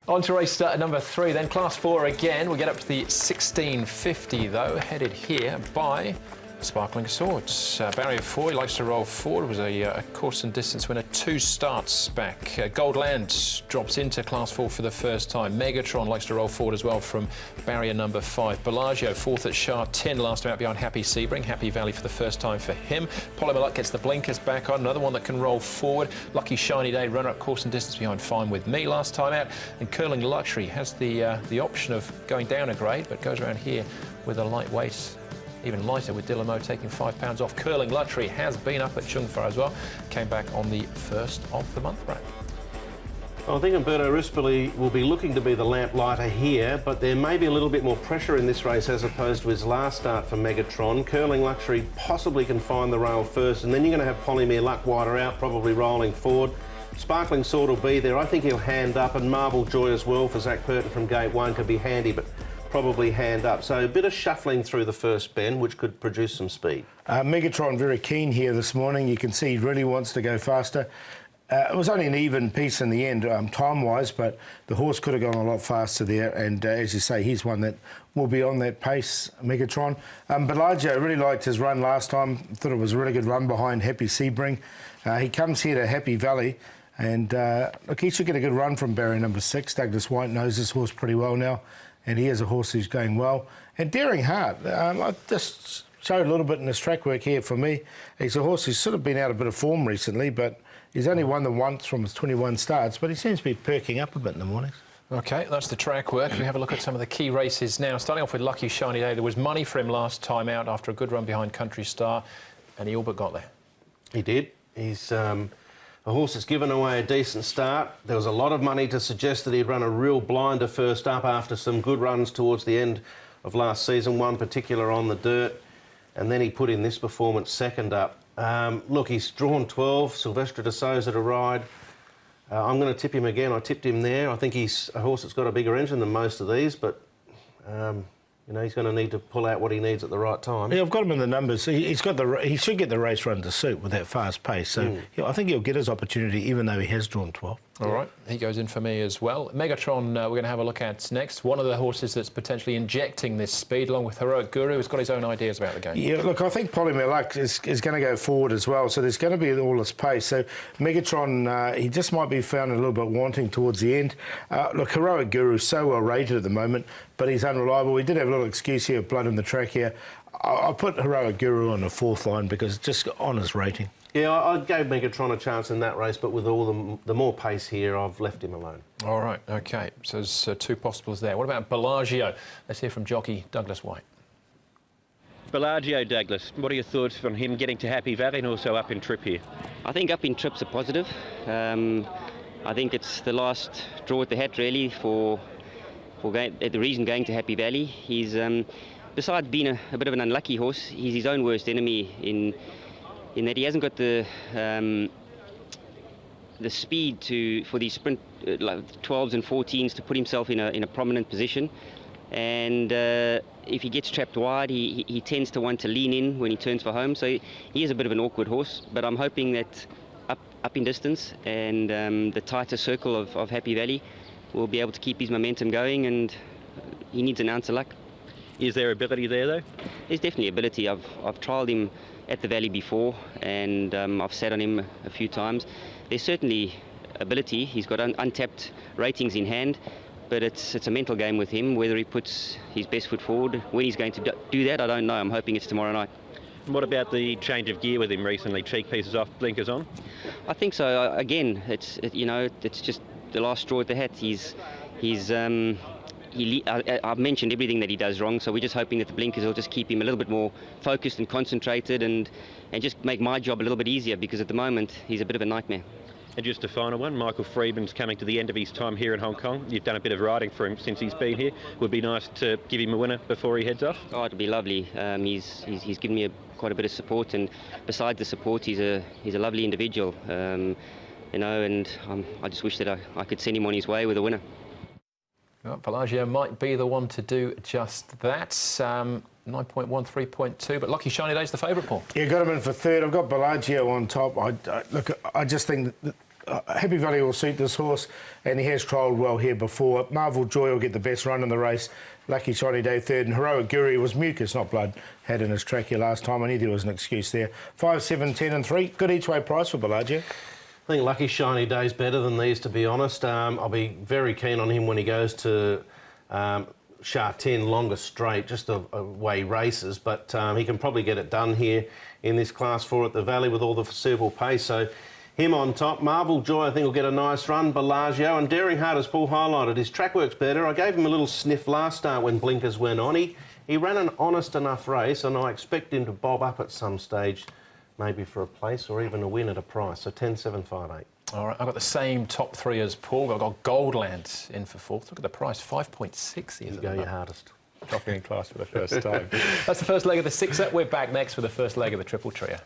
On to race number 3, then Class 4 again. We get up to the 1650 though, headed here by Sparkling Swords. Barrier 4, he likes to roll forward. Was a course and distance winner 2 starts back. Goldland drops into Class 4 for the first time. Megatron likes to roll forward as well from barrier number 5. Bellagio, 4th at Shah, 10 last time out behind Happy Sebring. Happy Valley for the first time for him. Polymer Luck gets the blinkers back on. Another one that can roll forward. Lucky Shiny Day, runner-up course and distance behind Fine With Me last time out. And Curling Luxury has the option of going down a grade, but goes around here with a lightweight. Even lighter with Dillamo taking £5 off. Curling Luxury has been up at Chungfa as well. Came back on the 1st of the month, Brad. I think Umberto Rispoli will be looking to be the lamplighter here, but there may be a little bit more pressure in this race as opposed to his last start for Megatron. Curling Luxury possibly can find the rail first, and then you're going to have Polymere Luck wider out, probably rolling forward. Sparkling Sword will be there. I think he'll hand up, and Marble Joy as well for Zach Purton from Gate 1 could be handy, but probably hand up. So a bit of shuffling through the first bend, which could produce some speed. Megatron very keen here this morning. You can see he really wants to go faster. It was only an even piece in the end, time-wise, but the horse could have gone a lot faster there. And as you say, he's one that will be on that pace, Megatron. Bellagio really liked his run last time. Thought it was a really good run behind Happy Sebring. He comes here to Happy Valley. And look, he should get a good run from barrier number 6. Douglas White knows this horse pretty well now. And he is a horse who's going well. And Daring Heart, I just showed a little bit in his track work here for me. He's a horse who's sort of been out a bit of form recently, but he's only won them once from his 21 starts, but he seems to be perking up a bit in the mornings. OK, that's the track work. We have a look at some of the key races now. Starting off with Lucky Shiny Day. There was money for him last time out after a good run behind Country Star, and he all but got there. He did. He's a horse that's given away a decent start. There was a lot of money to suggest that he'd run a real blinder first up after some good runs towards the end of last season, one particular on the dirt, and then he put in this performance second up. Look, he's drawn 12, Silvestre de Souza to ride. I'm going to tip him again. I tipped him there. I think he's a horse that's got a bigger engine than most of these, but you know, he's going to need to pull out what he needs at the right time. Yeah, I've got him in the numbers. He should get the race run to suit with that fast pace. So I think he'll get his opportunity, even though he has drawn 12. All right, he goes in for me as well. Megatron, we're going to have a look at next. One of the horses that's potentially injecting this speed, along with Heroic Guru, who's got his own ideas about the game. Yeah, look, I think Polymer Luck is going to go forward as well, so there's going to be all this pace. So Megatron, he just might be found a little bit wanting towards the end. Look, Heroic Guru is so well rated at the moment, but he's unreliable. We did have a little excuse here of blood in the track here. I'll put Heroic Guru on the 4th line because just on his rating. Yeah, I gave Megatron a chance in that race, but with all the more pace here, I've left him alone. All right, OK. So there's 2 possibles there. What about Bellagio? Let's hear from jockey Douglas White. Bellagio, Douglas, what are your thoughts on him getting to Happy Valley and also up in trip here? I think up in trip's a positive. I think it's the last draw at the hat, really, for the reason going to Happy Valley. He's, besides being a bit of an unlucky horse, he's his own worst enemy in that he hasn't got the speed for these sprint like 12s and 14s to put himself in a prominent position. And if he gets trapped wide, he tends to want to lean in when he turns for home. So he is a bit of an awkward horse. But I'm hoping that up in distance and the tighter circle of Happy Valley will be able to keep his momentum going, and he needs an ounce of luck. Is there ability there, though? There's definitely ability. I've trialled him at the Valley before, and I've sat on him a few times. There's certainly ability. He's got untapped ratings in hand, but it's a mental game with him. Whether he puts his best foot forward, when he's going to do that, I don't know. I'm hoping it's tomorrow night. What about the change of gear with him recently? Cheek pieces off, blinkers on? I think so. Again, it's just the last straw at the hat. I've mentioned everything that he does wrong, so we're just hoping that the blinkers will just keep him a little bit more focused and concentrated and just make my job a little bit easier, because at the moment he's a bit of a nightmare. And just a final one, Michael Freedman's coming to the end of his time here in Hong Kong. You've done a bit of riding for him since he's been here. Would be nice to give him a winner before he heads off. Oh, it'd be lovely. He's given me quite a bit of support, and besides the support, he's a lovely individual. You know, and I just wish that I could send him on his way with a winner. Well, Bellagio might be the one to do just that. 9.1, 3.2, but Lucky Shiny Day's the favourite, Paul. Yeah, got him in for 3rd. I've got Bellagio on top. Look, I just think that Happy Valley will suit this horse, and he has trialled well here before. Marvel Joy will get the best run in the race. Lucky Shiny Day third, and Heroic Guri was mucus, not blood, had in his track here last time. I knew there was an excuse there. 5, 7, 10 and 3. Good each way price for Bellagio. I think Lucky Shiny Day's better than these, to be honest. I'll be very keen on him when he goes to Shark 10, longer straight, just the way he races. But he can probably get it done here in this Class 4 at the Valley with all the foreseeable pace. So him on top. Marvel Joy, I think, will get a nice run. Bellagio and Daring Heart, as Paul highlighted, his track work's better. I gave him a little sniff last start when blinkers went on. He ran an honest enough race, and I expect him to bob up at some stage, maybe for a place or even a win at a price. So 10, 7, 5, 8. All right, I've got the same top 3 as Paul. I've got Goldland in for 4th. Look at the price, 5.6. You go your hardest. Dropping in class for the first time. That's the first leg of the 6-up. We're back next with the first leg of the Triple Trio.